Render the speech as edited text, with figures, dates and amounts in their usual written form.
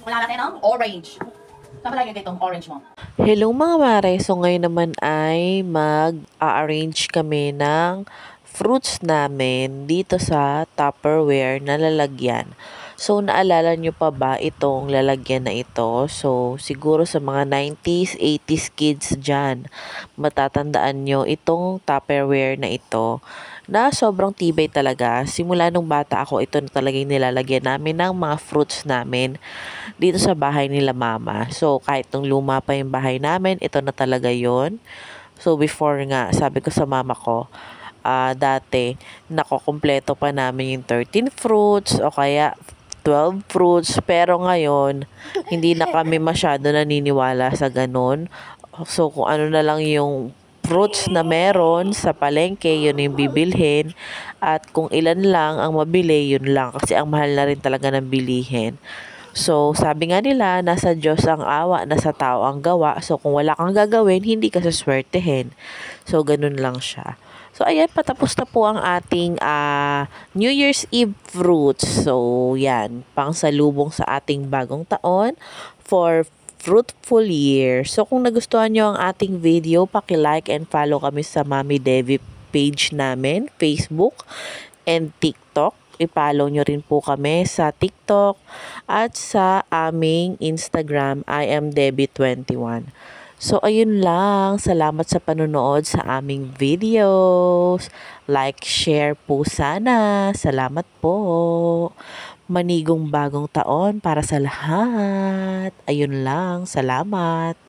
Wala natin ang orange. Saan ka lagay itong orange mo? Hello mga mare, so ngayon naman ay mag-arrange kami ng fruits namin dito sa Tupperware na lalagyan. So naalala nyo pa ba itong lalagyan na ito? So siguro sa mga 90s, 80s kids dyan, matatandaan nyo itong Tupperware na ito na sobrang tibay talaga. Simula nung bata ako, ito na talaga yung nilalagyan namin ng mga fruits namin dito sa bahay nila mama. So, kahit nung luma pa yung bahay namin, ito na talaga yon. So, before nga, sabi ko sa mama ko, dati, nakokompleto pa namin yung 13 fruits o kaya 12 fruits. Pero ngayon, hindi na kami masyado naniniwala sa ganun. So, kung ano na lang yung fruits na meron sa palengke, yun yung bibilhin. At kung ilan lang ang mabili, yun lang. Kasi ang mahal na rin talaga ng bilihin. So, sabi nga nila, nasa Diyos ang awa, nasa tao ang gawa. So, kung wala kang gagawin, hindi ka saswertehin. So, ganun lang siya. So, ayan, patapos na po ang ating New Year's Eve fruits. So, yan, pangsalubong sa ating bagong taon for fruitful year. So, kung nagustuhan nyo ang ating video, paki-like and follow kami sa Mami Devi page namin, Facebook and TikTok. I-follow nyo rin po kami sa TikTok at sa aming Instagram, I am Debbie21. So, ayun lang. Salamat sa panonood sa aming videos. Like, share po sana. Salamat po. Manigong bagong taon para sa lahat. Ayun lang. Salamat.